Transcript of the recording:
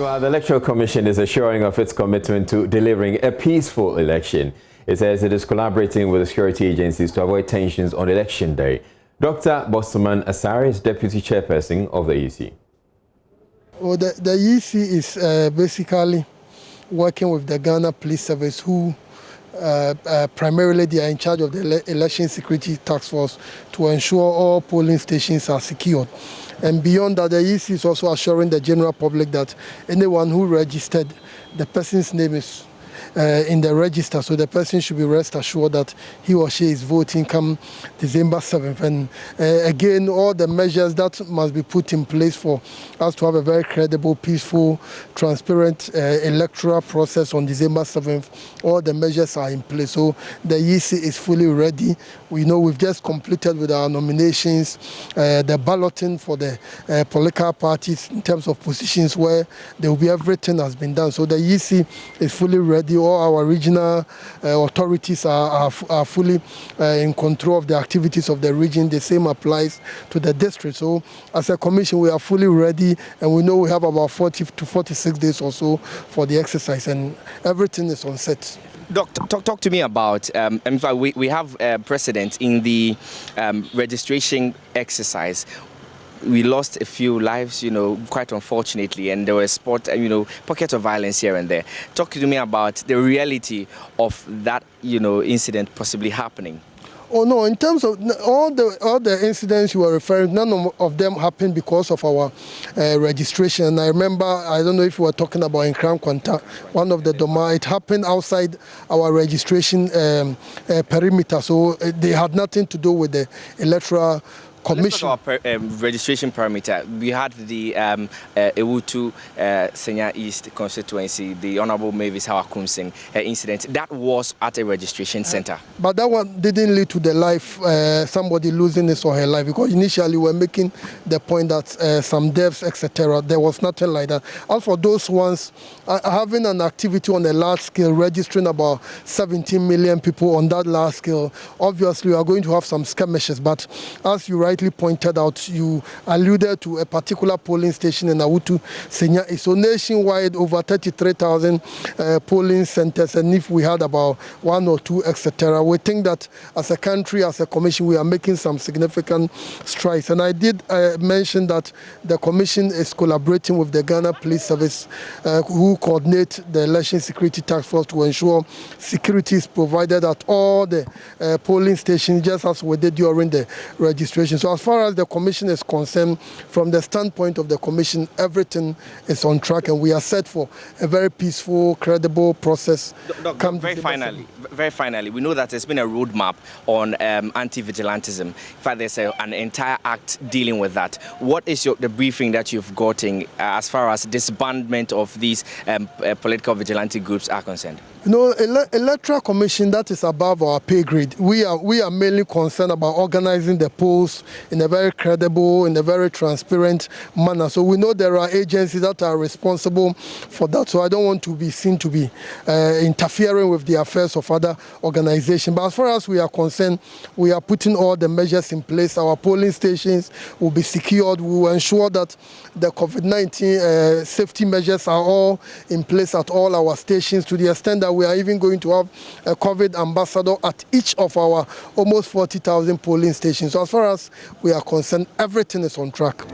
Meanwhile, the Electoral Commission is assuring of its commitment to delivering a peaceful election. It says it is collaborating with the security agencies to avoid tensions on election day. Dr. Bossman Asare is Deputy Chairperson of the EC. Well, the EC is basically working with the Ghana Police Service, who primarily they are in charge of the Election Security Task Force to ensure all polling stations are secured. And beyond that, the EC is also assuring the general public that anyone who registered, the person's name is in the register, so the person should be rest assured that he or she is voting come December 7th. And again, all the measures that must be put in place for us to have a very credible, peaceful, transparent electoral process on December 7th, all the measures are in place. So the EC is fully ready. We know we've just completed with our nominations, the balloting for the political parties in terms of positions where there will be everything has been done. So the EC is fully ready. All our regional authorities are fully in control of the activities of the region. The same applies to the district. So as a commission, we are fully ready, and we know we have about 40 to 46 days or so for the exercise, and everything is on set. Doc, talk to me about, in fact, we have precedent in the registration exercise. We lost a few lives, quite unfortunately, and there were pockets of violence here and there. Talk to me about the reality of that, incident possibly happening. Oh no, in terms of all the incidents you were referring, none of them happened because of our registration. And I remember, I don't know if you were talking about in Crown Quanta, one of the Doma, it happened outside our registration perimeter, so they had nothing to do with the electoral Commission. Let's talk about registration parameter. We had the Ewutu Senya East constituency, the Honorable Mavis Hawakumsing incident. That was at a registration center. But that one didn't lead to the life, somebody losing his or her life, because initially we were making the point that some deaths, etc. There was nothing like that. As for those ones, having an activity on a large scale, registering about 17 million people on that large scale, obviously we are going to have some skirmishes. But as you rightly pointed out, you alluded to a particular polling station in Ewutu Senya. So nationwide, over 33,000 polling centers, and if we had about one or two, etc., we think that as a country, as a commission, we are making some significant strides. And I did mention that the commission is collaborating with the Ghana Police Service, who coordinate the Election Security Task Force to ensure security is provided at all the polling stations, just as we did during the registration. So as far as the commission is concerned, from the standpoint of the commission, everything is on track, and we are set for a very peaceful, credible process. Very finally, we know that there's been a roadmap on anti-vigilantism. In fact, there's an entire act dealing with that. What is the briefing that you've gotten as far as disbandment of these political vigilante groups are concerned? Electoral Commission, that is above our pay grade. We are mainly concerned about organizing the polls in a very credible, in a very transparent manner. So we know there are agencies that are responsible for that. So I don't want to be seen to be interfering with the affairs of other organizations. But as far as we are concerned, we are putting all the measures in place. Our polling stations will be secured. We will ensure that the COVID-19 safety measures are all in place at all our stations, to the extent that we are even going to have a COVID ambassador at each of our almost 40,000 polling stations. So as far as we are concerned, everything is on track.